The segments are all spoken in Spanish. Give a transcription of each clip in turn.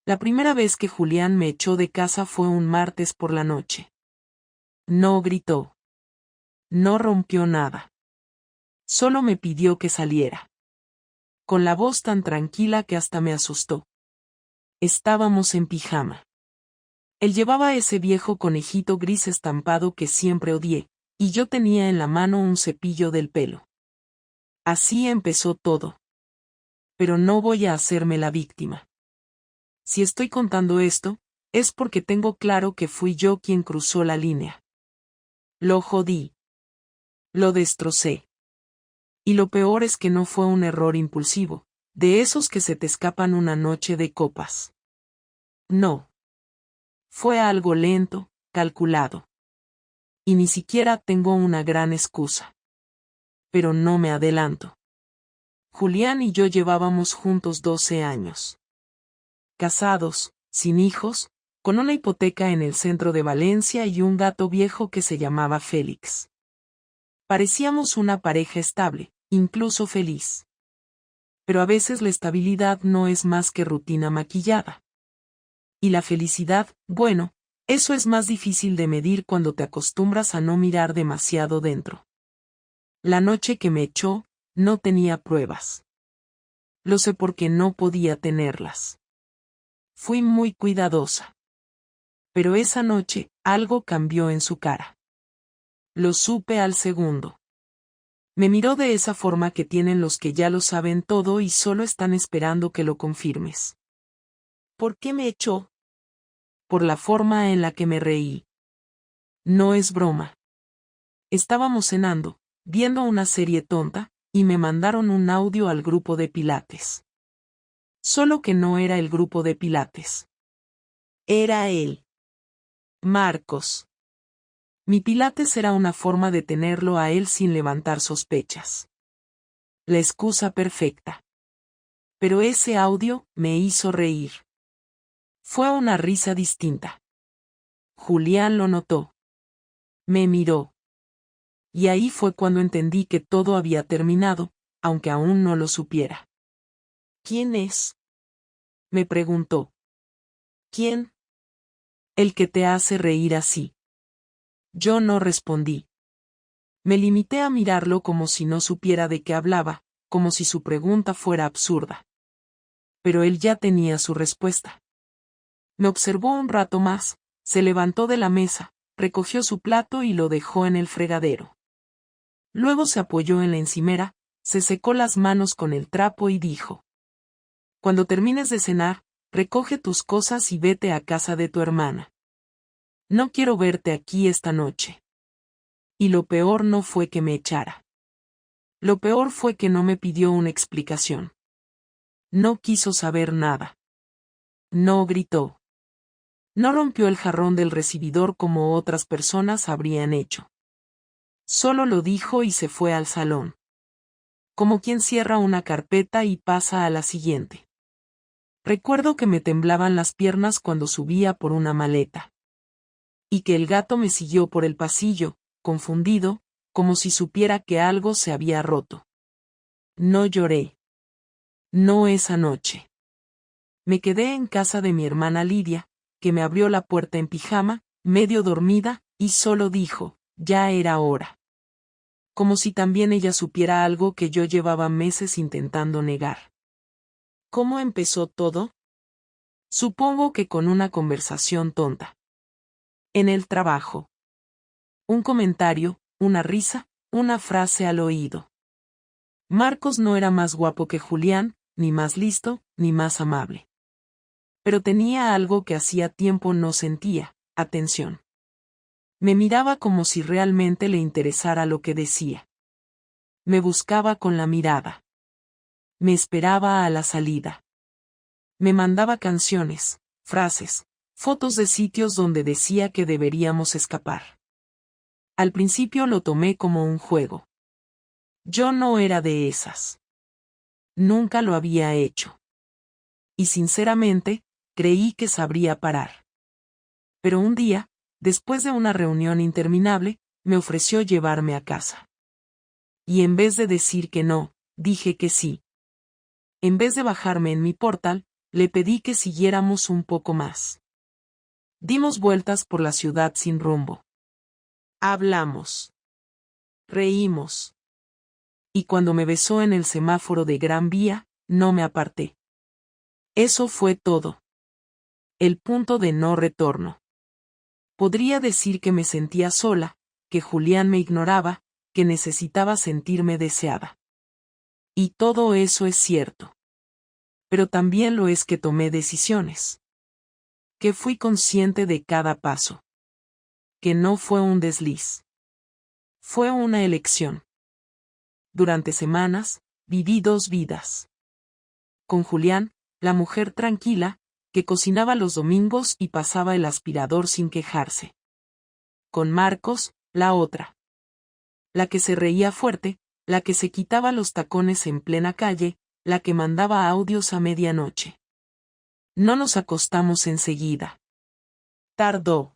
La primera vez que Julián me echó de casa fue un martes por la noche. No gritó. No rompió nada. Solo me pidió que saliera. Con la voz tan tranquila que hasta me asustó. Estábamos en pijama. Él llevaba ese viejo conejito gris estampado que siempre odié, y yo tenía en la mano un cepillo del pelo. Así empezó todo. Pero no voy a hacerme la víctima. Si estoy contando esto, es porque tengo claro que fui yo quien cruzó la línea. Lo jodí. Lo destrocé. Y lo peor es que no fue un error impulsivo, de esos que se te escapan una noche de copas. No. Fue algo lento, calculado. Y ni siquiera tengo una gran excusa. Pero no me adelanto. Julián y yo llevábamos juntos 12 años. Casados, sin hijos, con una hipoteca en el centro de Valencia y un gato viejo que se llamaba Félix. Parecíamos una pareja estable, incluso feliz. Pero a veces la estabilidad no es más que rutina maquillada. Y la felicidad, bueno, eso es más difícil de medir cuando te acostumbras a no mirar demasiado dentro. La noche que me echó, no tenía pruebas. Lo sé porque no podía tenerlas. Fui muy cuidadosa. Pero esa noche, algo cambió en su cara. Lo supe al segundo. Me miró de esa forma que tienen los que ya lo saben todo y solo están esperando que lo confirmes. ¿Por qué me echó? Por la forma en la que me reí. No es broma. Estábamos cenando, viendo una serie tonta, y me mandaron un audio al grupo de Pilates. Solo que no era el grupo de Pilates. Era él. Marcos. Mi Pilates era una forma de tenerlo a él sin levantar sospechas. La excusa perfecta. Pero ese audio me hizo reír. Fue una risa distinta. Julián lo notó. Me miró. Y ahí fue cuando entendí que todo había terminado, aunque aún no lo supiera. ¿Quién es? Me preguntó. ¿Quién? El que te hace reír así. Yo no respondí. Me limité a mirarlo como si no supiera de qué hablaba, como si su pregunta fuera absurda. Pero él ya tenía su respuesta. Me observó un rato más, se levantó de la mesa, recogió su plato y lo dejó en el fregadero. Luego se apoyó en la encimera, se secó las manos con el trapo y dijo: Cuando termines de cenar, recoge tus cosas y vete a casa de tu hermana. No quiero verte aquí esta noche. Y lo peor no fue que me echara. Lo peor fue que no me pidió una explicación. No quiso saber nada. No gritó. No rompió el jarrón del recibidor como otras personas habrían hecho. Solo lo dijo y se fue al salón. Como quien cierra una carpeta y pasa a la siguiente. Recuerdo que me temblaban las piernas cuando subía por una maleta. Y que el gato me siguió por el pasillo, confundido, como si supiera que algo se había roto. No lloré. No esa noche. Me quedé en casa de mi hermana Lidia, que me abrió la puerta en pijama, medio dormida, y solo dijo: ya era hora. Como si también ella supiera algo que yo llevaba meses intentando negar. ¿Cómo empezó todo? Supongo que con una conversación tonta. En el trabajo. Un comentario, una risa, una frase al oído. Marcos no era más guapo que Julián, ni más listo, ni más amable. Pero tenía algo que hacía tiempo no sentía: atención. Me miraba como si realmente le interesara lo que decía. Me buscaba con la mirada. Me esperaba a la salida. Me mandaba canciones, frases, fotos de sitios donde decía que deberíamos escapar. Al principio lo tomé como un juego. Yo no era de esas. Nunca lo había hecho. Y sinceramente, creí que sabría parar. Pero un día, después de una reunión interminable, me ofreció llevarme a casa. Y en vez de decir que no, dije que sí. En vez de bajarme en mi Portal, le pedí que siguiéramos un poco más. Dimos vueltas por la ciudad sin rumbo. Hablamos. Reímos. Y cuando me besó en el semáforo de Gran Vía, no me aparté. Eso fue todo. El punto de no retorno. Podría decir que me sentía sola, que Julián me ignoraba, que necesitaba sentirme deseada. Y todo eso es cierto. Pero también lo es que tomé decisiones. Que fui consciente de cada paso. Que no fue un desliz. Fue una elección. Durante semanas, viví 2 vidas. Con Julián, la mujer tranquila, que cocinaba los domingos y pasaba el aspirador sin quejarse. Con Marcos, la otra. La que se reía fuerte, la que se quitaba los tacones en plena calle, la que mandaba audios a medianoche. No nos acostamos enseguida. Tardó.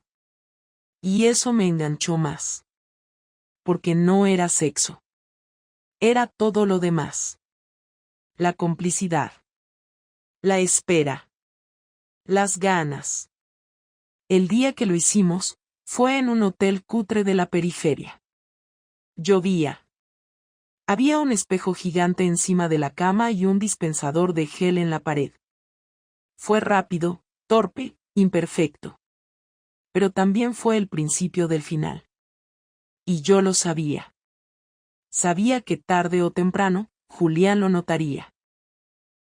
Y eso me enganchó más. Porque no era sexo. Era todo lo demás. La complicidad. La espera. Las ganas. El día que lo hicimos, fue en un hotel cutre de la periferia. Llovía. Había un espejo gigante encima de la cama y un dispensador de gel en la pared. Fue rápido, torpe, imperfecto. Pero también fue el principio del final. Y yo lo sabía. Sabía que tarde o temprano, Julián lo notaría.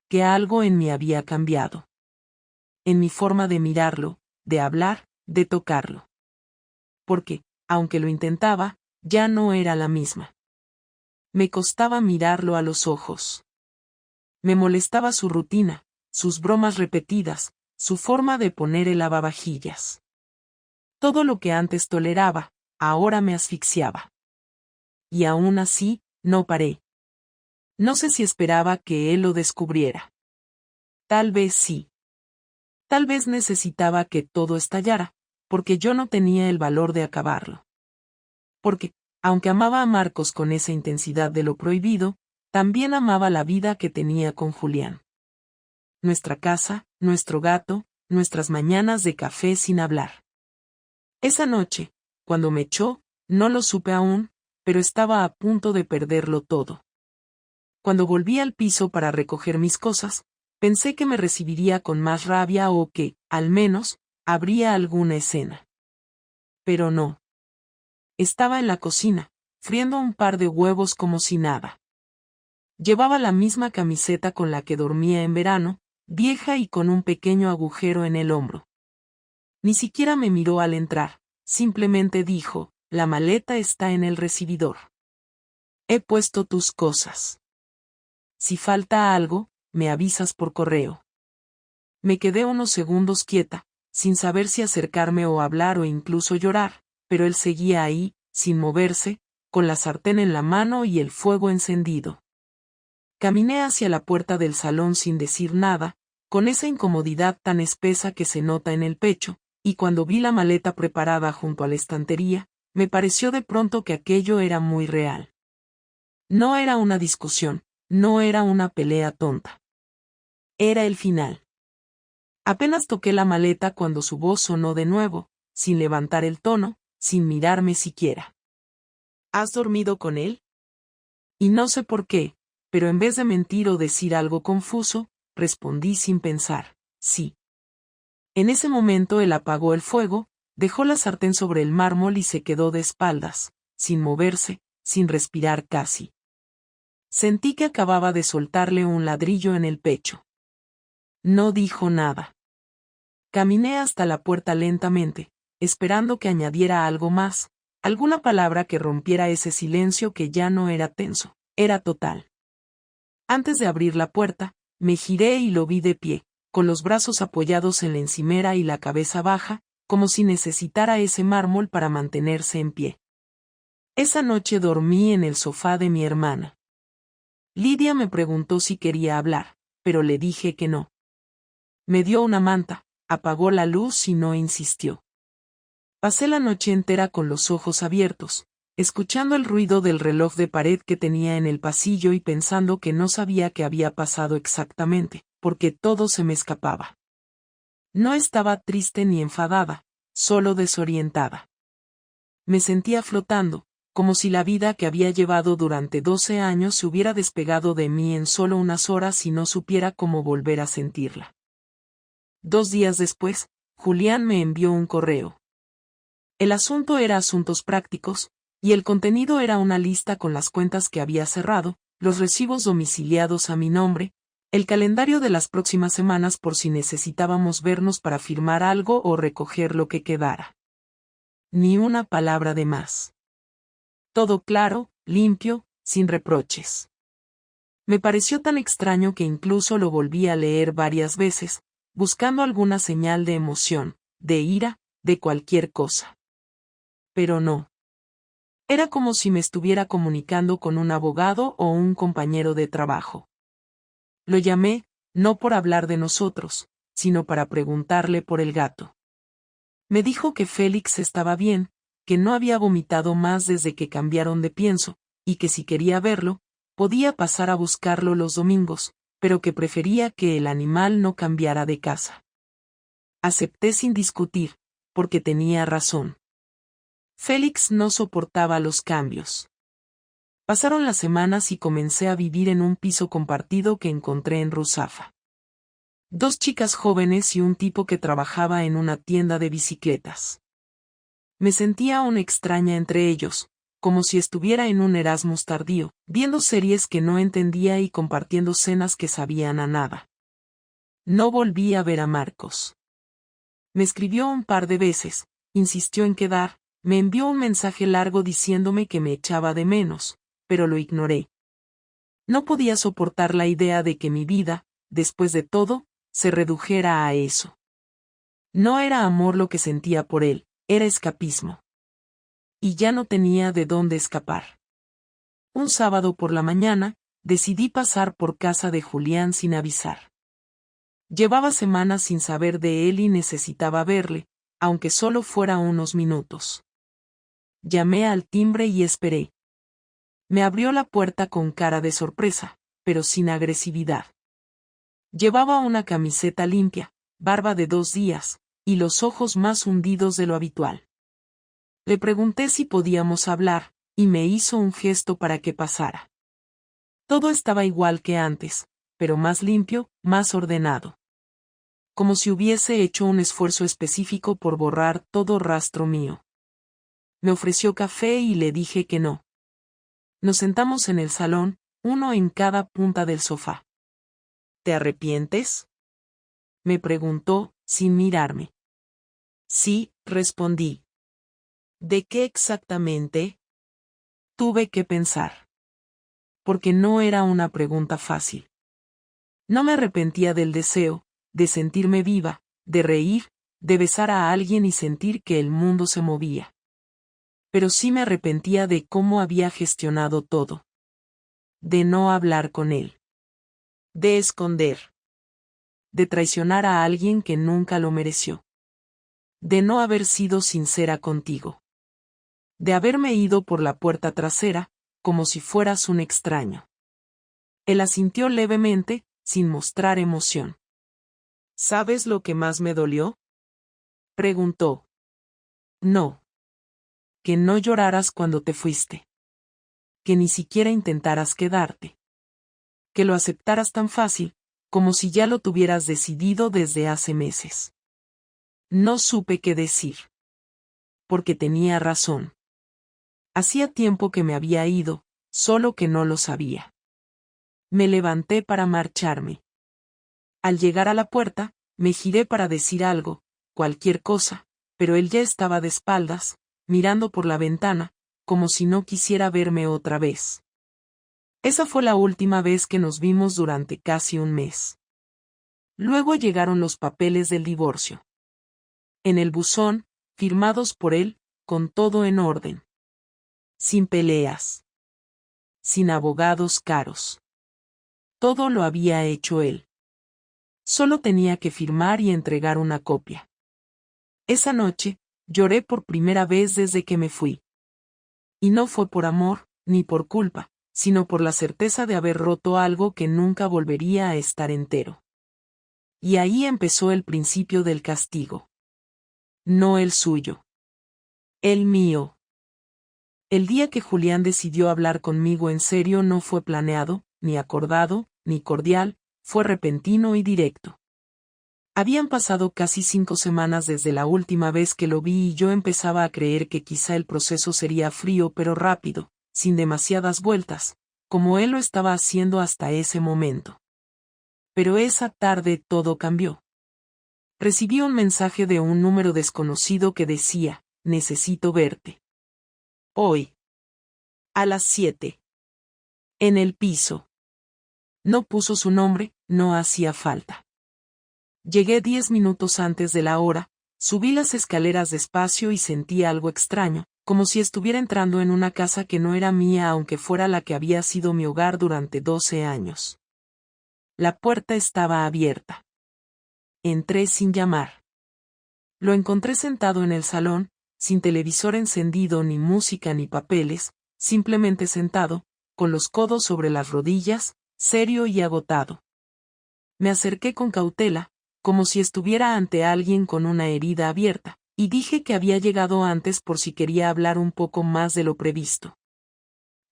Que algo en mí había cambiado. En mi forma de mirarlo, de hablar, de tocarlo. Porque, aunque lo intentaba, ya no era la misma. Me costaba mirarlo a los ojos. Me molestaba su rutina, sus bromas repetidas, su forma de poner el lavavajillas. Todo lo que antes toleraba, ahora me asfixiaba. Y aún así, no paré. No sé si esperaba que él lo descubriera. Tal vez sí. Tal vez necesitaba que todo estallara, porque yo no tenía el valor de acabarlo. Porque, aunque amaba a Marcos con esa intensidad de lo prohibido, también amaba la vida que tenía con Julián. Nuestra casa, nuestro gato, nuestras mañanas de café sin hablar. Esa noche, cuando me echó, no lo supe aún, pero estaba a punto de perderlo todo. Cuando volví al piso para recoger mis cosas, pensé que me recibiría con más rabia o que, al menos, habría alguna escena. Pero no. Estaba en la cocina, friendo un par de huevos como si nada. Llevaba la misma camiseta con la que dormía en verano, vieja y con un pequeño agujero en el hombro. Ni siquiera me miró al entrar, simplemente dijo, la maleta está en el recibidor. He puesto tus cosas. Si falta algo, me avisas por correo. Me quedé unos segundos quieta, sin saber si acercarme o hablar o incluso llorar, pero él seguía ahí, sin moverse, con la sartén en la mano y el fuego encendido. Caminé hacia la puerta del salón sin decir nada, con esa incomodidad tan espesa que se nota en el pecho, y cuando vi la maleta preparada junto a la estantería, me pareció de pronto que aquello era muy real. No era una discusión, no era una pelea tonta. Era el final. Apenas toqué la maleta cuando su voz sonó de nuevo, sin levantar el tono, sin mirarme siquiera. ¿Has dormido con él? Y no sé por qué, pero en vez de mentir o decir algo confuso, respondí sin pensar, sí. En ese momento él apagó el fuego, dejó la sartén sobre el mármol y se quedó de espaldas, sin moverse, sin respirar casi. Sentí que acababa de soltarle un ladrillo en el pecho. No dijo nada. Caminé hasta la puerta lentamente, esperando que añadiera algo más, alguna palabra que rompiera ese silencio que ya no era tenso, era total. Antes de abrir la puerta, me giré y lo vi de pie, con los brazos apoyados en la encimera y la cabeza baja, como si necesitara ese mármol para mantenerse en pie. Esa noche dormí en el sofá de mi hermana. Lidia me preguntó si quería hablar, pero le dije que no. Me dio una manta, apagó la luz y no insistió. Pasé la noche entera con los ojos abiertos, escuchando el ruido del reloj de pared que tenía en el pasillo y pensando que no sabía qué había pasado exactamente, porque todo se me escapaba. No estaba triste ni enfadada, solo desorientada. Me sentía flotando, como si la vida que había llevado durante 12 años se hubiera despegado de mí en solo unas horas y no supiera cómo volver a sentirla. 2 días después, Julián me envió un correo. El asunto era asuntos prácticos, y el contenido era una lista con las cuentas que había cerrado, los recibos domiciliados a mi nombre, el calendario de las próximas semanas por si necesitábamos vernos para firmar algo o recoger lo que quedara. Ni una palabra de más. Todo claro, limpio, sin reproches. Me pareció tan extraño que incluso lo volví a leer varias veces, buscando alguna señal de emoción, de ira, de cualquier cosa. Pero no. Era como si me estuviera comunicando con un abogado o un compañero de trabajo. Lo llamé, no por hablar de nosotros, sino para preguntarle por el gato. Me dijo que Félix estaba bien, que no había vomitado más desde que cambiaron de pienso, y que si quería verlo, podía pasar a buscarlo los domingos, pero que prefería que el animal no cambiara de casa. Acepté sin discutir, porque tenía razón. Félix no soportaba los cambios. Pasaron las semanas y comencé a vivir en un piso compartido que encontré en Ruzafa. 2 chicas jóvenes y un tipo que trabajaba en una tienda de bicicletas. Me sentía aún extraña entre ellos, como si estuviera en un Erasmus tardío, viendo series que no entendía y compartiendo cenas que sabían a nada. No volví a ver a Marcos. Me escribió un par de veces, insistió en quedar, me envió un mensaje largo diciéndome que me echaba de menos, pero lo ignoré. No podía soportar la idea de que mi vida, después de todo, se redujera a eso. No era amor lo que sentía por él, era escapismo. Y ya no tenía de dónde escapar. Un sábado por la mañana, decidí pasar por casa de Julián sin avisar. Llevaba semanas sin saber de él y necesitaba verle, aunque solo fuera unos minutos. Llamé al timbre y esperé. Me abrió la puerta con cara de sorpresa, pero sin agresividad. Llevaba una camiseta limpia, barba de 2 días, y los ojos más hundidos de lo habitual. Le pregunté si podíamos hablar, y me hizo un gesto para que pasara. Todo estaba igual que antes, pero más limpio, más ordenado. Como si hubiese hecho un esfuerzo específico por borrar todo rastro mío. Me ofreció café y le dije que no. Nos sentamos en el salón, uno en cada punta del sofá. ¿Te arrepientes?, me preguntó, sin mirarme. Sí, respondí. ¿De qué exactamente? Tuve que pensar. Porque no era una pregunta fácil. No me arrepentía del deseo, de sentirme viva, de reír, de besar a alguien y sentir que el mundo se movía. Pero sí me arrepentía de cómo había gestionado todo. De no hablar con él. De esconder. De traicionar a alguien que nunca lo mereció. De no haber sido sincera contigo. De haberme ido por la puerta trasera, como si fueras un extraño. Él asintió levemente, sin mostrar emoción. ¿Sabes lo que más me dolió?, preguntó. No. Que no lloraras cuando te fuiste. Que ni siquiera intentaras quedarte. Que lo aceptaras tan fácil, como si ya lo tuvieras decidido desde hace meses. No supe qué decir. Porque tenía razón. Hacía tiempo que me había ido, solo que no lo sabía. Me levanté para marcharme. Al llegar a la puerta, me giré para decir algo, cualquier cosa, pero él ya estaba de espaldas, mirando por la ventana, como si no quisiera verme otra vez. Esa fue la última vez que nos vimos durante casi un mes. Luego llegaron los papeles del divorcio. En el buzón, firmados por él, con todo en orden. Sin peleas. Sin abogados caros. Todo lo había hecho él. Solo tenía que firmar y entregar una copia. Esa noche, lloré por primera vez desde que me fui. Y no fue por amor, ni por culpa, sino por la certeza de haber roto algo que nunca volvería a estar entero. Y ahí empezó el principio del castigo. No el suyo. El mío. El día que Julián decidió hablar conmigo en serio no fue planeado, ni acordado, ni cordial, fue repentino y directo. Habían pasado casi 5 semanas desde la última vez que lo vi y yo empezaba a creer que quizá el proceso sería frío pero rápido, sin demasiadas vueltas, como él lo estaba haciendo hasta ese momento. Pero esa tarde todo cambió. Recibí un mensaje de un número desconocido que decía, necesito verte. Hoy. A las 7. En el piso. No puso su nombre, no hacía falta. Llegué 10 minutos antes de la hora, subí las escaleras despacio y sentí algo extraño, como si estuviera entrando en una casa que no era mía aunque fuera la que había sido mi hogar durante 12 años. La puerta estaba abierta. Entré sin llamar. Lo encontré sentado en el salón, sin televisor encendido ni música ni papeles, simplemente sentado, con los codos sobre las rodillas, serio y agotado. Me acerqué con cautela, como si estuviera ante alguien con una herida abierta, y dije que había llegado antes por si quería hablar un poco más de lo previsto.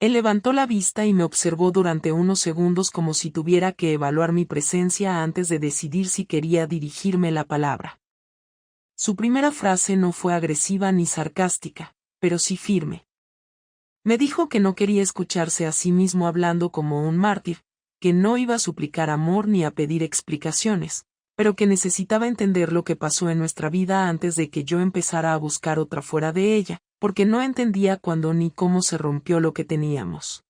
Él levantó la vista y me observó durante unos segundos como si tuviera que evaluar mi presencia antes de decidir si quería dirigirme la palabra. Su primera frase no fue agresiva ni sarcástica, pero sí firme. Me dijo que no quería escucharse a sí mismo hablando como un mártir, que no iba a suplicar amor ni a pedir explicaciones, pero que necesitaba entender lo que pasó en nuestra vida antes de que yo empezara a buscar otra fuera de ella, porque no entendía cuándo ni cómo se rompió lo que teníamos.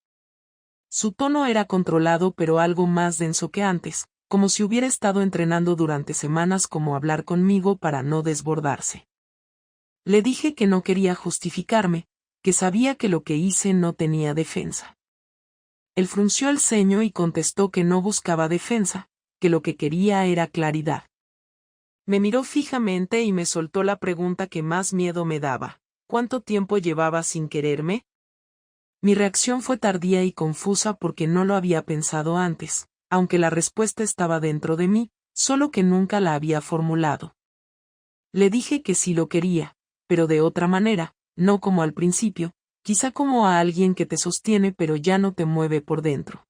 Su tono era controlado pero algo más denso que antes, como si hubiera estado entrenando durante semanas cómo hablar conmigo para no desbordarse. Le dije que no quería justificarme, que sabía que lo que hice no tenía defensa. Él frunció el ceño y contestó que no buscaba defensa, que lo que quería era claridad. Me miró fijamente y me soltó la pregunta que más miedo me daba. ¿Cuánto tiempo llevaba sin quererme? Mi reacción fue tardía y confusa porque no lo había pensado antes, aunque la respuesta estaba dentro de mí, solo que nunca la había formulado. Le dije que sí lo quería, pero de otra manera, no como al principio, quizá como a alguien que te sostiene pero ya no te mueve por dentro.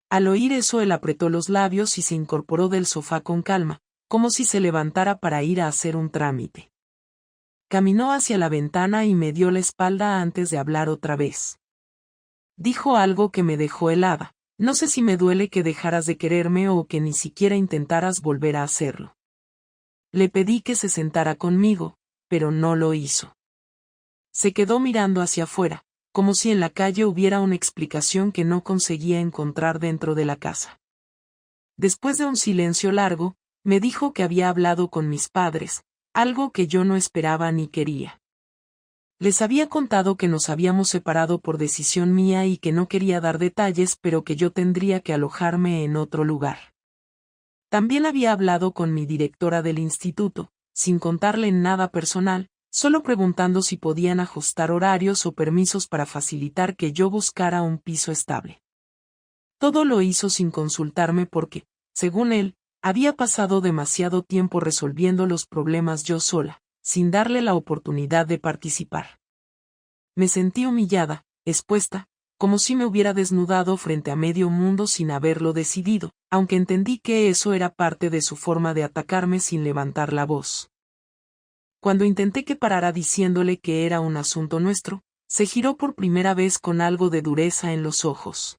Al oír eso él apretó los labios y se incorporó del sofá con calma, como si se levantara para ir a hacer un trámite. Caminó hacia la ventana y me dio la espalda antes de hablar otra vez. Dijo algo que me dejó helada. No sé si me duele que dejaras de quererme o que ni siquiera intentaras volver a hacerlo. Le pedí que se sentara conmigo, pero no lo hizo. Se quedó mirando hacia afuera, como si en la calle hubiera una explicación que no conseguía encontrar dentro de la casa. Después de un silencio largo, me dijo que había hablado con mis padres, algo que yo no esperaba ni quería. Les había contado que nos habíamos separado por decisión mía y que no quería dar detalles, pero que yo tendría que alojarme en otro lugar. También había hablado con mi directora del instituto, sin contarle nada personal, solo preguntando si podían ajustar horarios o permisos para facilitar que yo buscara un piso estable. Todo lo hizo sin consultarme porque, según él, había pasado demasiado tiempo resolviendo los problemas yo sola, sin darle la oportunidad de participar. Me sentí humillada, expuesta, como si me hubiera desnudado frente a medio mundo sin haberlo decidido, aunque entendí que eso era parte de su forma de atacarme sin levantar la voz. Cuando intenté que parara diciéndole que era un asunto nuestro, se giró por primera vez con algo de dureza en los ojos.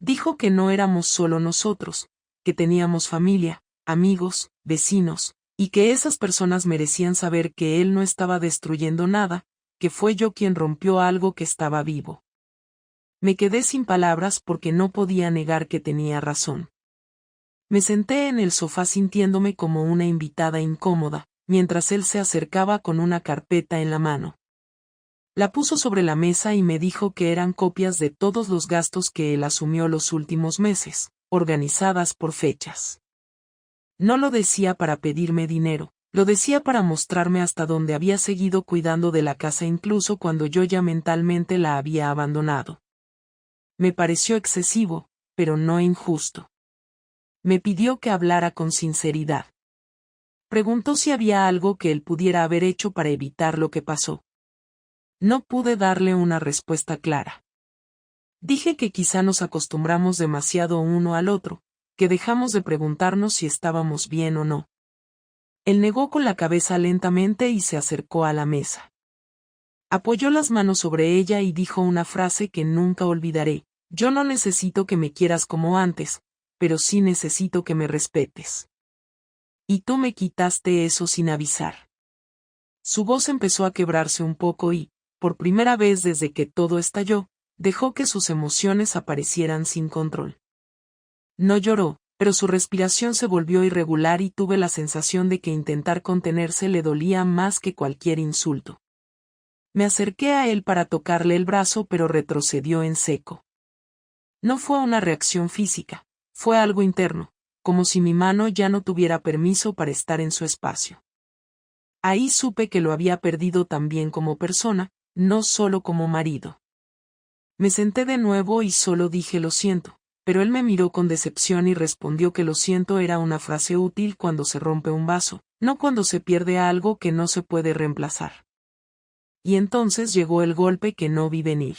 Dijo que no éramos solo nosotros, que teníamos familia, amigos, vecinos, y que esas personas merecían saber que él no estaba destruyendo nada, que fue yo quien rompió algo que estaba vivo. Me quedé sin palabras porque no podía negar que tenía razón. Me senté en el sofá sintiéndome como una invitada incómoda, mientras él se acercaba con una carpeta en la mano. La puso sobre la mesa y me dijo que eran copias de todos los gastos que él asumió los últimos meses, organizadas por fechas. No lo decía para pedirme dinero, lo decía para mostrarme hasta dónde había seguido cuidando de la casa incluso cuando yo ya mentalmente la había abandonado. Me pareció excesivo, pero no injusto. Me pidió que hablara con sinceridad. Preguntó si había algo que él pudiera haber hecho para evitar lo que pasó. No pude darle una respuesta clara. Dije que quizá nos acostumbramos demasiado uno al otro, que dejamos de preguntarnos si estábamos bien o no. Él negó con la cabeza lentamente y se acercó a la mesa. Apoyó las manos sobre ella y dijo una frase que nunca olvidaré: yo no necesito que me quieras como antes, pero sí necesito que me respetes. Y tú me quitaste eso sin avisar. Su voz empezó a quebrarse un poco y, por primera vez desde que todo estalló, dejó que sus emociones aparecieran sin control. No lloró, pero su respiración se volvió irregular y tuve la sensación de que intentar contenerse le dolía más que cualquier insulto. Me acerqué a él para tocarle el brazo, pero retrocedió en seco. No fue una reacción física, fue algo interno, como si mi mano ya no tuviera permiso para estar en su espacio. Ahí supe que lo había perdido también como persona, no solo como marido. Me senté de nuevo y solo dije lo siento, pero él me miró con decepción y respondió que lo siento era una frase útil cuando se rompe un vaso, no cuando se pierde algo que no se puede reemplazar. Y entonces llegó el golpe que no vi venir.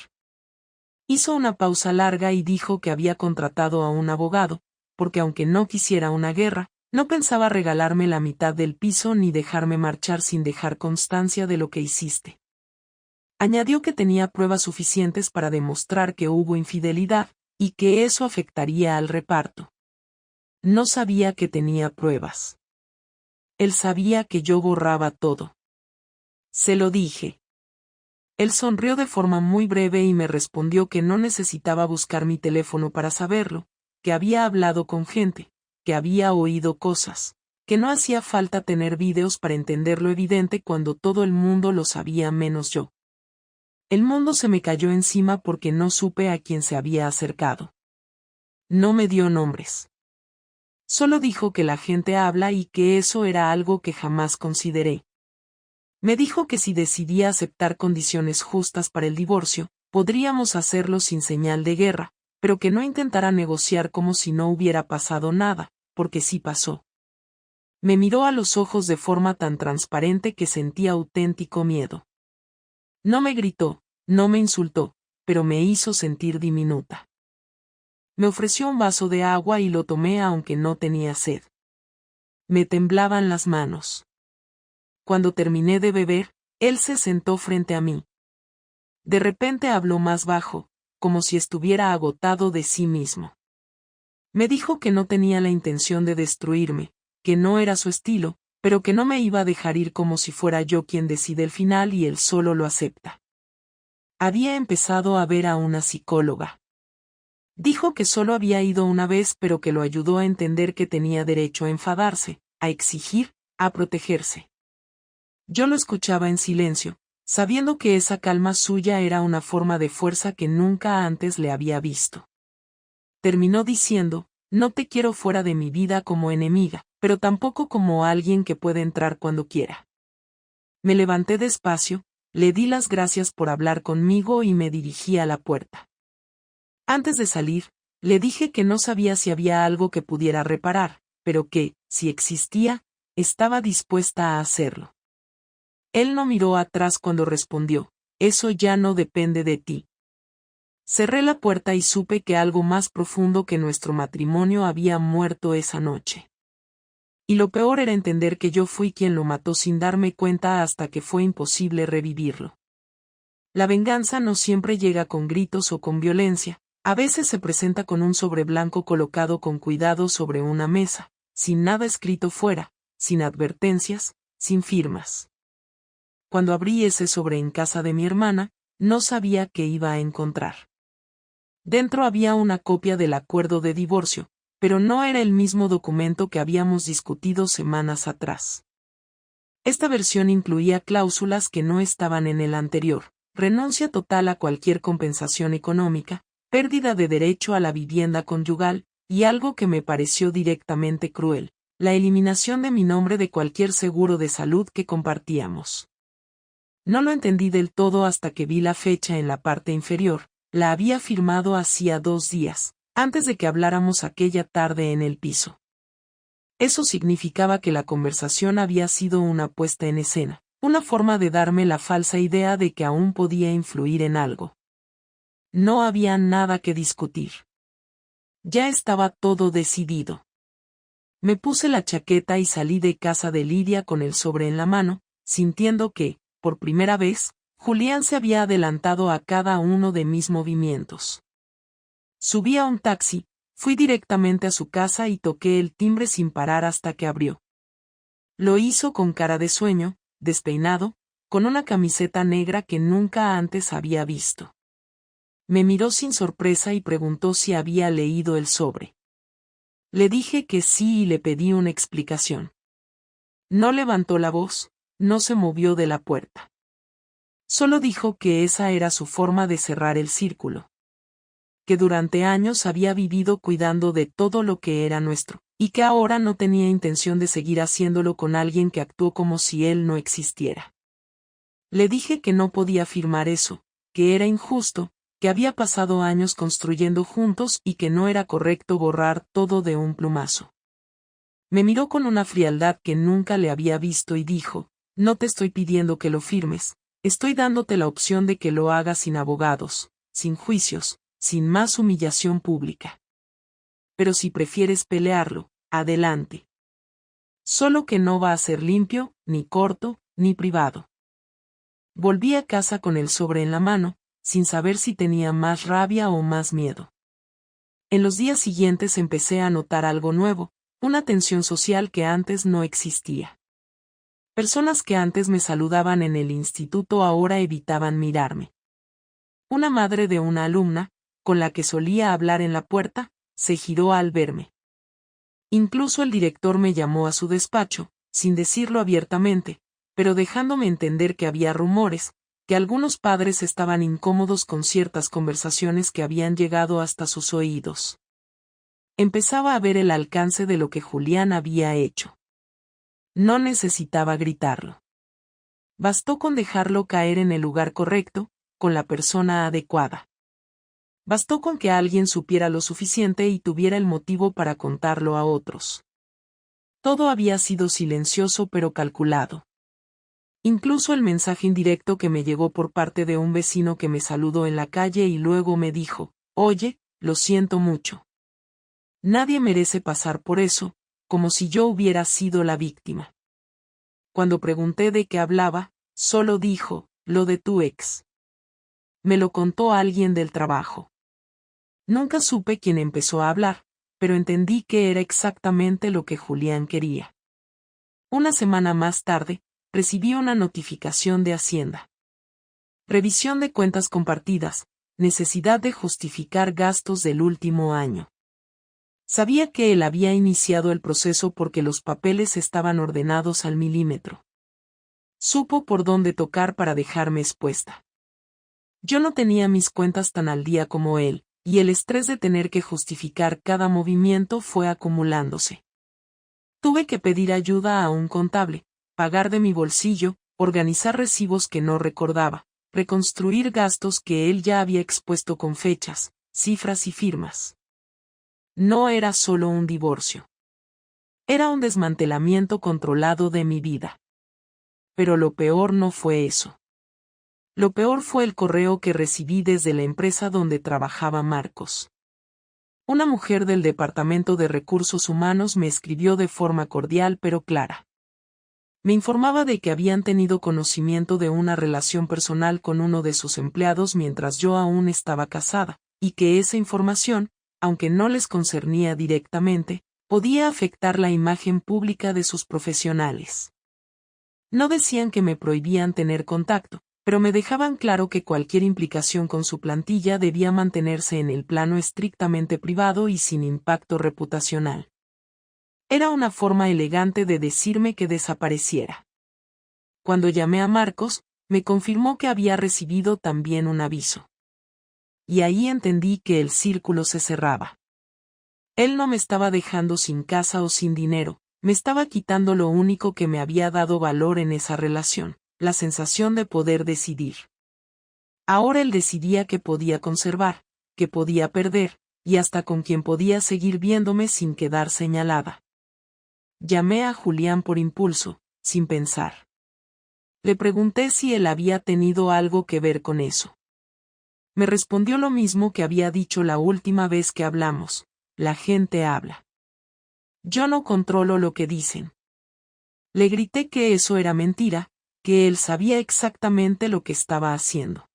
Hizo una pausa larga y dijo que había contratado a un abogado, porque aunque no quisiera una guerra, no pensaba regalarme la mitad del piso ni dejarme marchar sin dejar constancia de lo que hiciste. Añadió que tenía pruebas suficientes para demostrar que hubo infidelidad, y que eso afectaría al reparto. No sabía que tenía pruebas. Él sabía que yo borraba todo. Se lo dije. Él sonrió de forma muy breve y me respondió que no necesitaba buscar mi teléfono para saberlo, que había hablado con gente, que había oído cosas, que no hacía falta tener vídeos para entender lo evidente cuando todo el mundo lo sabía menos yo. El mundo se me cayó encima porque no supe a quién se había acercado. No me dio nombres. Solo dijo que la gente habla y que eso era algo que jamás consideré. Me dijo que si decidía aceptar condiciones justas para el divorcio, podríamos hacerlo sin señal de guerra, pero que no intentara negociar como si no hubiera pasado nada, porque sí pasó. Me miró a los ojos de forma tan transparente que sentí auténtico miedo. No me gritó, no me insultó, pero me hizo sentir diminuta. Me ofreció un vaso de agua y lo tomé aunque no tenía sed. Me temblaban las manos. Cuando terminé de beber, él se sentó frente a mí. De repente habló más bajo, como si estuviera agotado de sí mismo. Me dijo que no tenía la intención de destruirme, que no era su estilo, pero que no me iba a dejar ir como si fuera yo quien decide el final y él solo lo acepta. Había empezado a ver a una psicóloga. Dijo que solo había ido una vez, pero que lo ayudó a entender que tenía derecho a enfadarse, a exigir, a protegerse. Yo lo escuchaba en silencio, sabiendo que esa calma suya era una forma de fuerza que nunca antes le había visto. Terminó diciendo: no te quiero fuera de mi vida como enemiga, pero tampoco como alguien que puede entrar cuando quiera. Me levanté despacio, le di las gracias por hablar conmigo y me dirigí a la puerta. Antes de salir, le dije que no sabía si había algo que pudiera reparar, pero que, si existía, estaba dispuesta a hacerlo. Él no miró atrás cuando respondió: eso ya no depende de ti. Cerré la puerta y supe que algo más profundo que nuestro matrimonio había muerto esa noche. Y lo peor era entender que yo fui quien lo mató sin darme cuenta hasta que fue imposible revivirlo. La venganza no siempre llega con gritos o con violencia, a veces se presenta con un sobre blanco colocado con cuidado sobre una mesa, sin nada escrito fuera, sin advertencias, sin firmas. Cuando abrí ese sobre en casa de mi hermana, no sabía qué iba a encontrar. Dentro había una copia del acuerdo de divorcio, pero no era el mismo documento que habíamos discutido semanas atrás. Esta versión incluía cláusulas que no estaban en el anterior: renuncia total a cualquier compensación económica, pérdida de derecho a la vivienda conyugal, y algo que me pareció directamente cruel: la eliminación de mi nombre de cualquier seguro de salud que compartíamos. No lo entendí del todo hasta que vi la fecha en la parte inferior. La había firmado hacía 2 días, antes de que habláramos aquella tarde en el piso. Eso significaba que la conversación había sido una puesta en escena, una forma de darme la falsa idea de que aún podía influir en algo. No había nada que discutir. Ya estaba todo decidido. Me puse la chaqueta y salí de casa de Lidia con el sobre en la mano, sintiendo que, por primera vez, Julián se había adelantado a cada uno de mis movimientos. Subí a un taxi, fui directamente a su casa y toqué el timbre sin parar hasta que abrió. Lo hizo con cara de sueño, despeinado, con una camiseta negra que nunca antes había visto. Me miró sin sorpresa y preguntó si había leído el sobre. Le dije que sí y le pedí una explicación. No levantó la voz, no se movió de la puerta. Solo dijo que esa era su forma de cerrar el círculo. Que durante años había vivido cuidando de todo lo que era nuestro, y que ahora no tenía intención de seguir haciéndolo con alguien que actuó como si él no existiera. Le dije que no podía afirmar eso, que era injusto, que había pasado años construyendo juntos y que no era correcto borrar todo de un plumazo. Me miró con una frialdad que nunca le había visto y dijo, no te estoy pidiendo que lo firmes, estoy dándote la opción de que lo hagas sin abogados, sin juicios, sin más humillación pública. Pero si prefieres pelearlo, adelante. Solo que no va a ser limpio, ni corto, ni privado. Volví a casa con el sobre en la mano, sin saber si tenía más rabia o más miedo. En los días siguientes empecé a notar algo nuevo, una tensión social que antes no existía. Personas que antes me saludaban en el instituto ahora evitaban mirarme. Una madre de una alumna, con la que solía hablar en la puerta, se giró al verme. Incluso el director me llamó a su despacho, sin decirlo abiertamente, pero dejándome entender que había rumores, que algunos padres estaban incómodos con ciertas conversaciones que habían llegado hasta sus oídos. Empezaba a ver el alcance de lo que Julián había hecho. No necesitaba gritarlo. Bastó con dejarlo caer en el lugar correcto, con la persona adecuada. Bastó con que alguien supiera lo suficiente y tuviera el motivo para contarlo a otros. Todo había sido silencioso pero calculado. Incluso el mensaje indirecto que me llegó por parte de un vecino que me saludó en la calle y luego me dijo, oye, lo siento mucho. Nadie merece pasar por eso, como si yo hubiera sido la víctima. Cuando pregunté de qué hablaba, solo dijo, lo de tu ex. Me lo contó alguien del trabajo. Nunca supe quién empezó a hablar, pero entendí que era exactamente lo que Julián quería. Una semana más tarde, recibí una notificación de Hacienda. Revisión de cuentas compartidas, necesidad de justificar gastos del último año. Sabía que él había iniciado el proceso porque los papeles estaban ordenados al milímetro. Supo por dónde tocar para dejarme expuesta. Yo no tenía mis cuentas tan al día como él, y el estrés de tener que justificar cada movimiento fue acumulándose. Tuve que pedir ayuda a un contable, pagar de mi bolsillo, organizar recibos que no recordaba, reconstruir gastos que él ya había expuesto con fechas, cifras y firmas. No era solo un divorcio. Era un desmantelamiento controlado de mi vida. Pero lo peor no fue eso. Lo peor fue el correo que recibí desde la empresa donde trabajaba Marcos. Una mujer del Departamento de Recursos Humanos me escribió de forma cordial pero clara. Me informaba de que habían tenido conocimiento de una relación personal con uno de sus empleados mientras yo aún estaba casada, y que esa información, aunque no les concernía directamente, podía afectar la imagen pública de sus profesionales. No decían que me prohibían tener contacto, pero me dejaban claro que cualquier implicación con su plantilla debía mantenerse en el plano estrictamente privado y sin impacto reputacional. Era una forma elegante de decirme que desapareciera. Cuando llamé a Marcos, me confirmó que había recibido también un aviso. Y ahí entendí que el círculo se cerraba. Él no me estaba dejando sin casa o sin dinero, me estaba quitando lo único que me había dado valor en esa relación, la sensación de poder decidir. Ahora él decidía qué podía conservar, qué podía perder, y hasta con quien podía seguir viéndome sin quedar señalada. Llamé a Julián por impulso, sin pensar. Le pregunté si él había tenido algo que ver con eso. Me respondió lo mismo que había dicho la última vez que hablamos: la gente habla. Yo no controlo lo que dicen. Le grité que eso era mentira, que él sabía exactamente lo que estaba haciendo.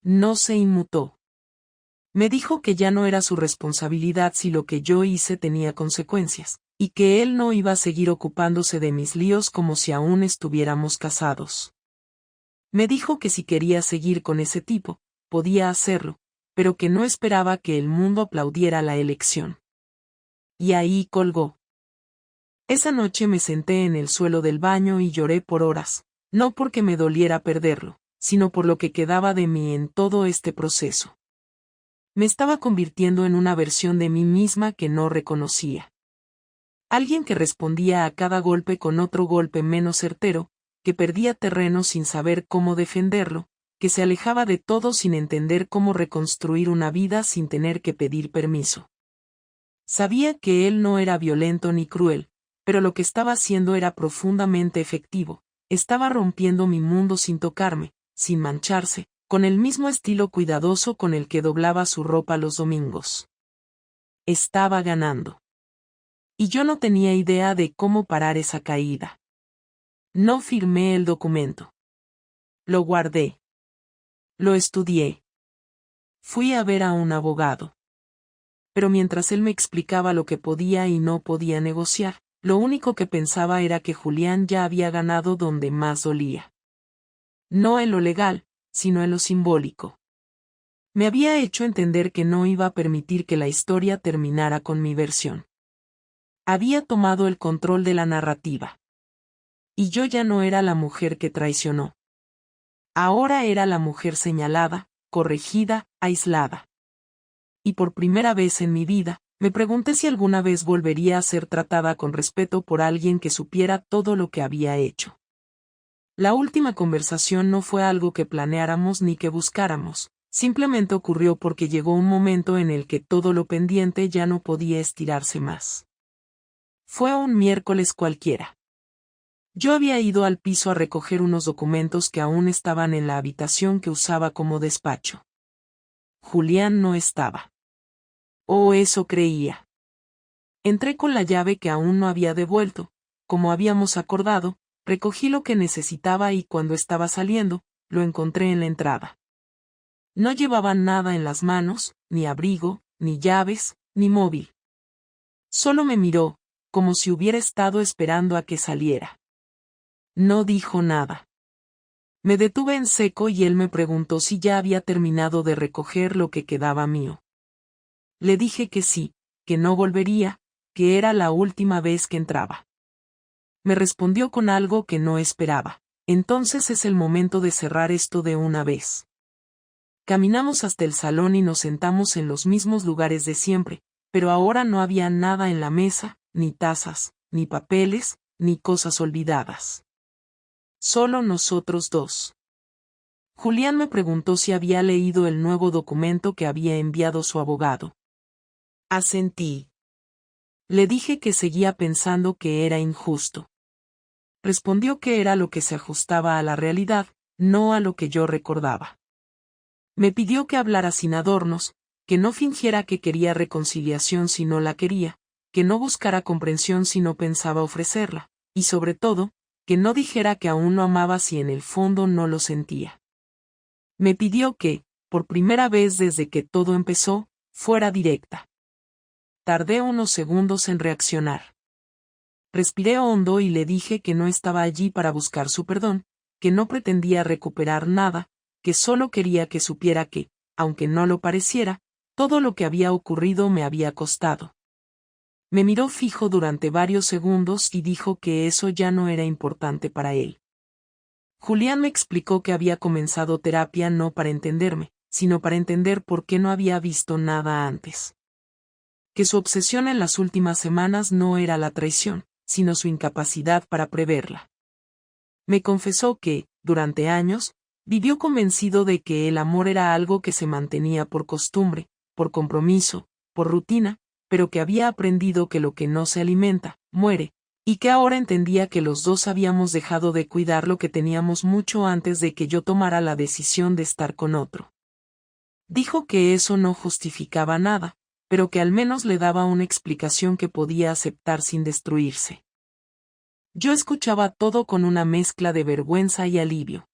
No se inmutó. Me dijo que ya no era su responsabilidad si lo que yo hice tenía consecuencias, y que él no iba a seguir ocupándose de mis líos como si aún estuviéramos casados. Me dijo que si quería seguir con ese tipo, podía hacerlo, pero que no esperaba que el mundo aplaudiera la elección. Y ahí colgó. Esa noche me senté en el suelo del baño y lloré por horas, no porque me doliera perderlo, sino por lo que quedaba de mí en todo este proceso. Me estaba convirtiendo en una versión de mí misma que no reconocía. Alguien que respondía a cada golpe con otro golpe menos certero, que perdía terreno sin saber cómo defenderlo, que se alejaba de todo sin entender cómo reconstruir una vida sin tener que pedir permiso. Sabía que él no era violento ni cruel, pero lo que estaba haciendo era profundamente efectivo. Estaba rompiendo mi mundo sin tocarme, sin mancharse, con el mismo estilo cuidadoso con el que doblaba su ropa los domingos. Estaba ganando. Y yo no tenía idea de cómo parar esa caída. No firmé el documento. Lo guardé. Lo estudié. Fui a ver a un abogado. Pero mientras él me explicaba lo que podía y no podía negociar, lo único que pensaba era que Julián ya había ganado donde más dolía. No en lo legal, sino en lo simbólico. Me había hecho entender que no iba a permitir que la historia terminara con mi versión. Había tomado el control de la narrativa. Y yo ya no era la mujer que traicionó. Ahora era la mujer señalada, corregida, aislada. Y por primera vez en mi vida, me pregunté si alguna vez volvería a ser tratada con respeto por alguien que supiera todo lo que había hecho. La última conversación no fue algo que planeáramos ni que buscáramos, simplemente ocurrió porque llegó un momento en el que todo lo pendiente ya no podía estirarse más. Fue un miércoles cualquiera. Yo había ido al piso a recoger unos documentos que aún estaban en la habitación que usaba como despacho. Julián no estaba. O eso creía. Entré con la llave que aún no había devuelto, como habíamos acordado, recogí lo que necesitaba y cuando estaba saliendo, lo encontré en la entrada. No llevaba nada en las manos, ni abrigo, ni llaves, ni móvil. Solo me miró, como si hubiera estado esperando a que saliera. No dijo nada. Me detuve en seco y él me preguntó si ya había terminado de recoger lo que quedaba mío. Le dije que sí, que no volvería, que era la última vez que entraba. Me respondió con algo que no esperaba. Entonces es el momento de cerrar esto de una vez. Caminamos hasta el salón y nos sentamos en los mismos lugares de siempre, pero ahora no había nada en la mesa, ni tazas, ni papeles, ni cosas olvidadas. Solo nosotros dos. Julián me preguntó si había leído el nuevo documento que había enviado su abogado. Asentí. Le dije que seguía pensando que era injusto. Respondió que era lo que se ajustaba a la realidad, no a lo que yo recordaba. Me pidió que hablara sin adornos, que no fingiera que quería reconciliación si no la quería, que no buscara comprensión si no pensaba ofrecerla, y sobre todo, que no dijera que aún lo amaba si en el fondo no lo sentía. Me pidió que, por primera vez desde que todo empezó, fuera directa. Tardé unos segundos en reaccionar. Respiré hondo y le dije que no estaba allí para buscar su perdón, que no pretendía recuperar nada, que solo quería que supiera que, aunque no lo pareciera, todo lo que había ocurrido me había costado. Me miró fijo durante varios segundos y dijo que eso ya no era importante para él. Julián me explicó que había comenzado terapia no para entenderme, sino para entender por qué no había visto nada antes. Que su obsesión en las últimas semanas no era la traición, sino su incapacidad para preverla. Me confesó que, durante años, vivió convencido de que el amor era algo que se mantenía por costumbre, por compromiso, por rutina, pero que había aprendido que lo que no se alimenta, muere, y que ahora entendía que los dos habíamos dejado de cuidar lo que teníamos mucho antes de que yo tomara la decisión de estar con otro. Dijo que eso no justificaba nada, pero que al menos le daba una explicación que podía aceptar sin destruirse. Yo escuchaba todo con una mezcla de vergüenza y alivio.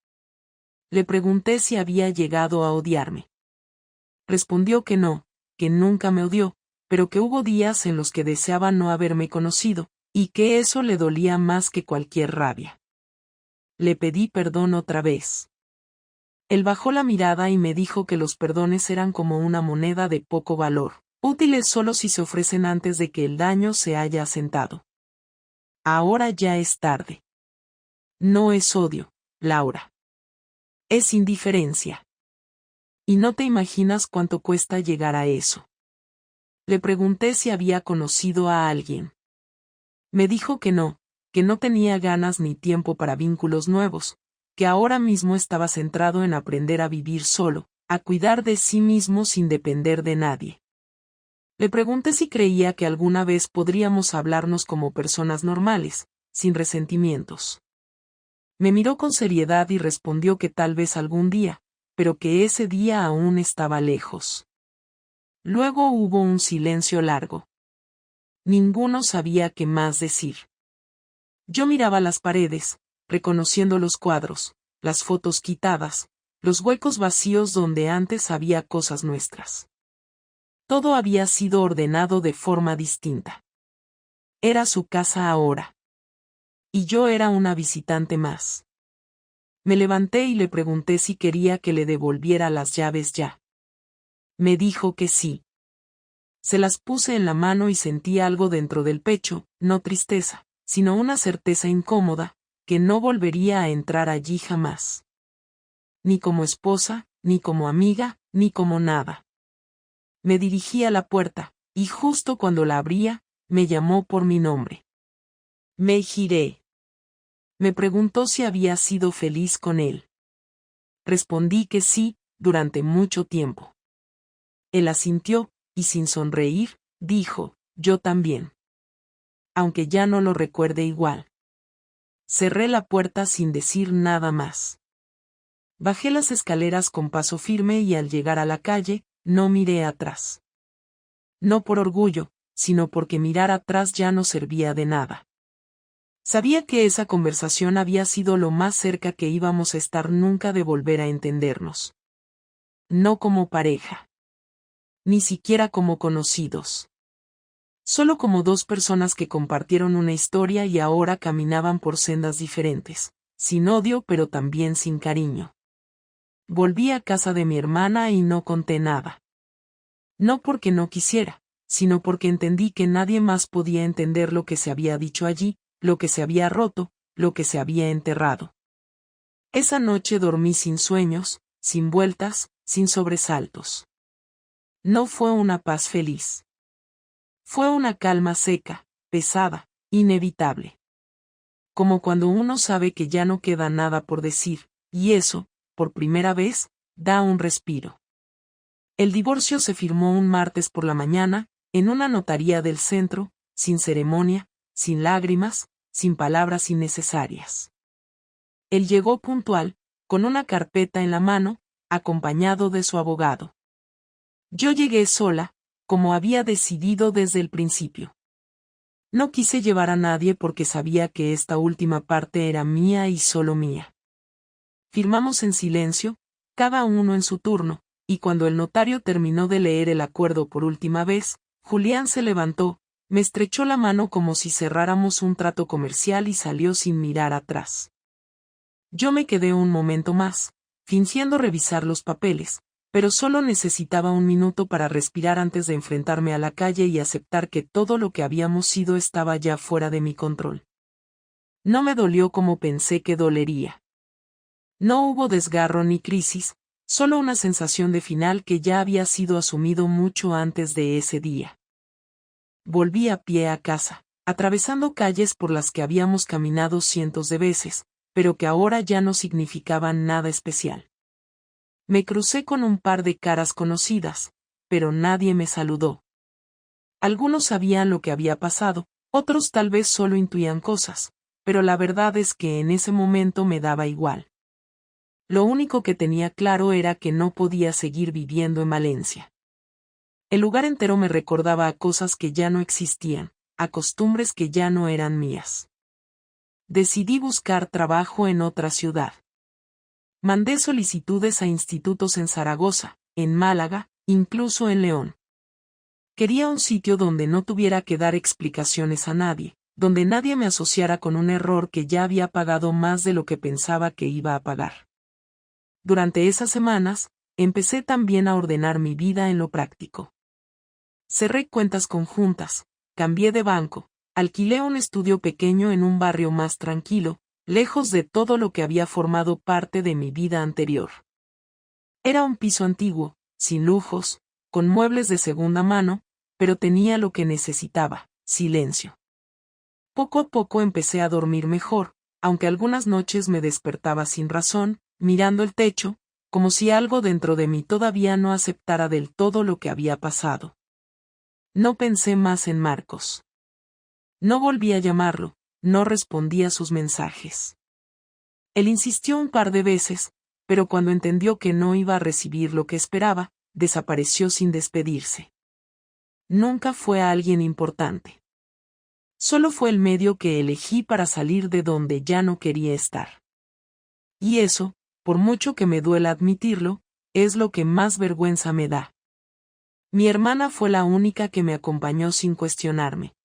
Le pregunté si había llegado a odiarme. Respondió que no, que nunca me odió, pero que hubo días en los que deseaba no haberme conocido, y que eso le dolía más que cualquier rabia. Le pedí perdón otra vez. Él bajó la mirada y me dijo que los perdones eran como una moneda de poco valor, útiles solo si se ofrecen antes de que el daño se haya asentado. Ahora ya es tarde. No es odio, Laura. Es indiferencia. Y no te imaginas cuánto cuesta llegar a eso. Le pregunté si había conocido a alguien. Me dijo que no tenía ganas ni tiempo para vínculos nuevos, que ahora mismo estaba centrado en aprender a vivir solo, a cuidar de sí mismo sin depender de nadie. Le pregunté si creía que alguna vez podríamos hablarnos como personas normales, sin resentimientos. Me miró con seriedad y respondió que tal vez algún día, pero que ese día aún estaba lejos. Luego hubo un silencio largo. Ninguno sabía qué más decir. Yo miraba las paredes, reconociendo los cuadros, las fotos quitadas, los huecos vacíos donde antes había cosas nuestras. Todo había sido ordenado de forma distinta. Era su casa ahora. Y yo era una visitante más. Me levanté y le pregunté si quería que le devolviera las llaves ya. Me dijo que sí. Se las puse en la mano y sentí algo dentro del pecho, no tristeza, sino una certeza incómoda, que no volvería a entrar allí jamás. Ni como esposa, ni como amiga, ni como nada. Me dirigí a la puerta, y justo cuando la abría, me llamó por mi nombre. Me giré. Me preguntó si había sido feliz con él. Respondí que sí, durante mucho tiempo. Él asintió, y sin sonreír, dijo, yo también. Aunque ya no lo recuerde igual. Cerré la puerta sin decir nada más. Bajé las escaleras con paso firme y al llegar a la calle, no miré atrás. No por orgullo, sino porque mirar atrás ya no servía de nada. Sabía que esa conversación había sido lo más cerca que íbamos a estar nunca de volver a entendernos. No como pareja. Ni siquiera como conocidos. Solo como dos personas que compartieron una historia y ahora caminaban por sendas diferentes, sin odio pero también sin cariño. Volví a casa de mi hermana y no conté nada. No porque no quisiera, sino porque entendí que nadie más podía entender lo que se había dicho allí, lo que se había roto, lo que se había enterrado. Esa noche dormí sin sueños, sin vueltas, sin sobresaltos. No fue una paz feliz. Fue una calma seca, pesada, inevitable. Como cuando uno sabe que ya no queda nada por decir, y eso, por primera vez, da un respiro. El divorcio se firmó un martes por la mañana, en una notaría del centro, sin ceremonia, sin lágrimas, sin palabras innecesarias. Él llegó puntual, con una carpeta en la mano, acompañado de su abogado. Yo llegué sola, como había decidido desde el principio. No quise llevar a nadie porque sabía que esta última parte era mía y solo mía. Firmamos en silencio, cada uno en su turno, y cuando el notario terminó de leer el acuerdo por última vez, Julián se levantó, me estrechó la mano como si cerráramos un trato comercial y salió sin mirar atrás. Yo me quedé un momento más, fingiendo revisar los papeles, pero solo necesitaba un minuto para respirar antes de enfrentarme a la calle y aceptar que todo lo que habíamos sido estaba ya fuera de mi control. No me dolió como pensé que dolería. No hubo desgarro ni crisis, solo una sensación de final que ya había sido asumido mucho antes de ese día. Volví a pie a casa, atravesando calles por las que habíamos caminado cientos de veces, pero que ahora ya no significaban nada especial. Me crucé con un par de caras conocidas, pero nadie me saludó. Algunos sabían lo que había pasado, otros tal vez solo intuían cosas, pero la verdad es que en ese momento me daba igual. Lo único que tenía claro era que no podía seguir viviendo en Valencia. El lugar entero me recordaba a cosas que ya no existían, a costumbres que ya no eran mías. Decidí buscar trabajo en otra ciudad. Mandé solicitudes a institutos en Zaragoza, en Málaga, incluso en León. Quería un sitio donde no tuviera que dar explicaciones a nadie, donde nadie me asociara con un error que ya había pagado más de lo que pensaba que iba a pagar. Durante esas semanas, empecé también a ordenar mi vida en lo práctico. Cerré cuentas conjuntas, cambié de banco, alquilé un estudio pequeño en un barrio más tranquilo, lejos de todo lo que había formado parte de mi vida anterior. Era un piso antiguo, sin lujos, con muebles de segunda mano, pero tenía lo que necesitaba, silencio. Poco a poco empecé a dormir mejor, aunque algunas noches me despertaba sin razón, mirando el techo, como si algo dentro de mí todavía no aceptara del todo lo que había pasado. No pensé más en Marcos. No volví a llamarlo, no respondí a sus mensajes. Él insistió un par de veces, pero cuando entendió que no iba a recibir lo que esperaba, desapareció sin despedirse. Nunca fue alguien importante. Solo fue el medio que elegí para salir de donde ya no quería estar. Y eso, por mucho que me duela admitirlo, es lo que más vergüenza me da. Mi hermana fue la única que me acompañó sin cuestionarme.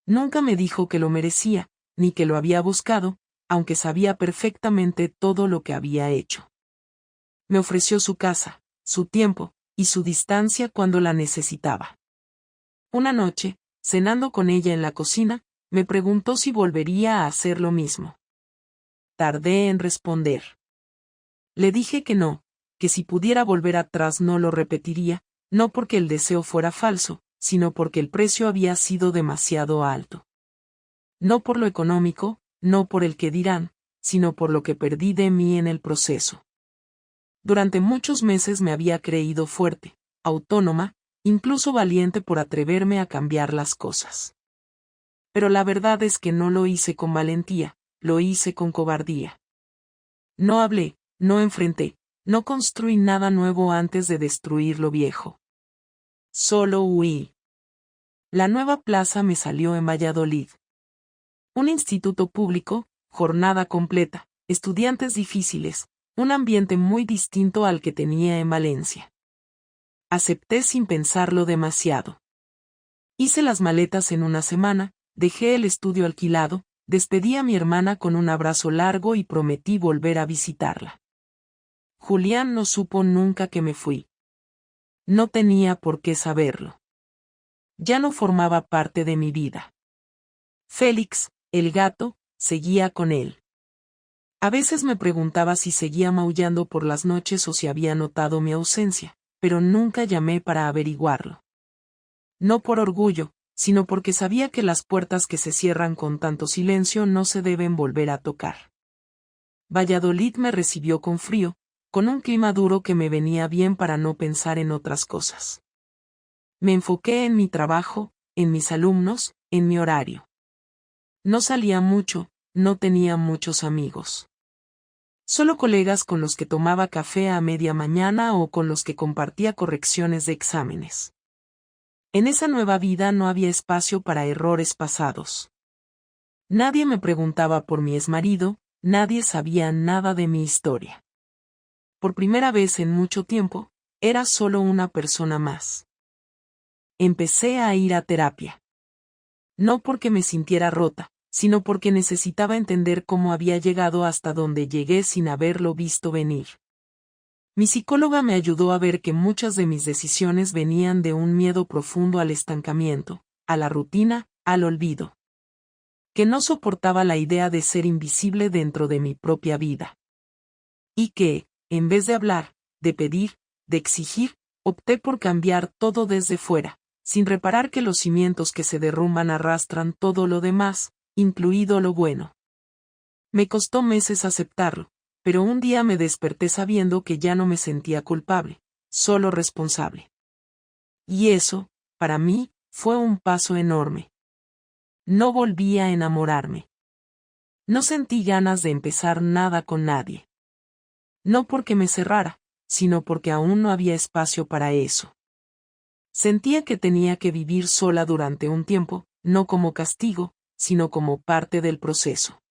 Nunca me dijo que lo merecía, ni que lo había buscado, aunque sabía perfectamente todo lo que había hecho. Me ofreció su casa, su tiempo, y su distancia cuando la necesitaba. Una noche, cenando con ella en la cocina, me preguntó si volvería a hacer lo mismo. Tardé en responder. Le dije que no, que si pudiera volver atrás no lo repetiría, no porque el deseo fuera falso, sino porque el precio había sido demasiado alto. No por lo económico, no por el que dirán, sino por lo que perdí de mí en el proceso. Durante muchos meses me había creído fuerte, autónoma, incluso valiente por atreverme a cambiar las cosas. Pero la verdad es que no lo hice con valentía, lo hice con cobardía. No hablé, no enfrenté, no construí nada nuevo antes de destruir lo viejo. Solo huí. La nueva plaza me salió en Valladolid. Un instituto público, jornada completa, estudiantes difíciles, un ambiente muy distinto al que tenía en Valencia. Acepté sin pensarlo demasiado. Hice las maletas en una semana, dejé el estudio alquilado, despedí a mi hermana con un abrazo largo y prometí volver a visitarla. Julián no supo nunca que me fui. No tenía por qué saberlo. Ya no formaba parte de mi vida. Félix, el gato, seguía con él. A veces me preguntaba si seguía maullando por las noches o si había notado mi ausencia, pero nunca llamé para averiguarlo. No por orgullo, sino porque sabía que las puertas que se cierran con tanto silencio no se deben volver a tocar. Valladolid me recibió con frío, con un clima duro que me venía bien para no pensar en otras cosas. Me enfoqué en mi trabajo, en mis alumnos, en mi horario. No salía mucho, no tenía muchos amigos. Solo colegas con los que tomaba café a media mañana o con los que compartía correcciones de exámenes. En esa nueva vida no había espacio para errores pasados. Nadie me preguntaba por mi exmarido, nadie sabía nada de mi historia. Por primera vez en mucho tiempo, era solo una persona más. Empecé a ir a terapia. No porque me sintiera rota, sino porque necesitaba entender cómo había llegado hasta donde llegué sin haberlo visto venir. Mi psicóloga me ayudó a ver que muchas de mis decisiones venían de un miedo profundo al estancamiento, a la rutina, al olvido. Que no soportaba la idea de ser invisible dentro de mi propia vida. Y que, en vez de hablar, de pedir, de exigir, opté por cambiar todo desde fuera, sin reparar que los cimientos que se derrumban arrastran todo lo demás, incluido lo bueno. Me costó meses aceptarlo, pero un día me desperté sabiendo que ya no me sentía culpable, solo responsable. Y eso, para mí, Fue un paso enorme. No volví a enamorarme. No sentí ganas de empezar nada con nadie. No porque me cerrara, sino porque aún no había espacio para eso. Sentía que tenía que vivir sola durante un tiempo, no como castigo, sino como parte del proceso.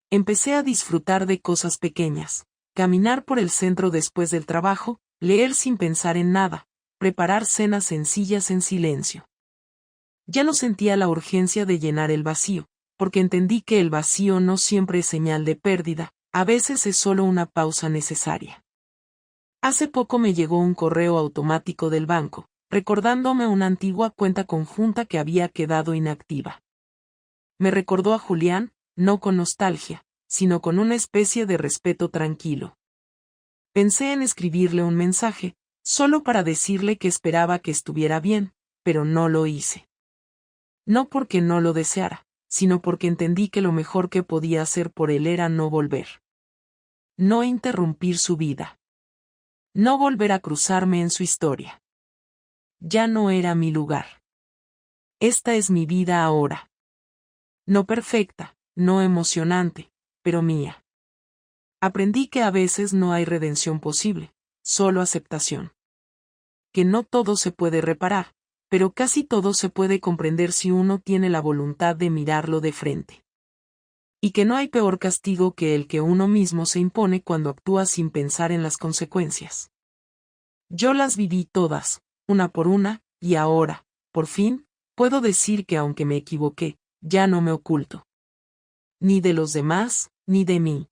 Empecé a disfrutar de cosas pequeñas, caminar por el centro después del trabajo, leer sin pensar en nada, preparar cenas sencillas en silencio. Ya no sentía la urgencia de llenar el vacío, porque entendí que el vacío no siempre es señal de pérdida, a veces es solo una pausa necesaria. Hace poco me llegó un correo automático del banco, recordándome una antigua cuenta conjunta que había quedado inactiva. Me recordó a Julián, no con nostalgia, sino con una especie de respeto tranquilo. Pensé en escribirle un mensaje, solo para decirle que esperaba que estuviera bien, pero no lo hice. No porque no lo deseara, sino porque entendí que lo mejor que podía hacer por él era no volver. No interrumpir su vida. No volver a cruzarme en su historia. Ya no era mi lugar. Esta es mi vida ahora. No perfecta, no emocionante, pero mía. Aprendí que a veces no hay redención posible, solo aceptación. Que no todo se puede reparar, pero casi todo se puede comprender si uno tiene la voluntad de mirarlo de frente. Y que no hay peor castigo que el que uno mismo se impone cuando actúa sin pensar en las consecuencias. Yo las viví todas, una por una, y ahora, por fin, puedo decir que aunque me equivoqué, ya no me oculto. Ni de los demás, ni de mí.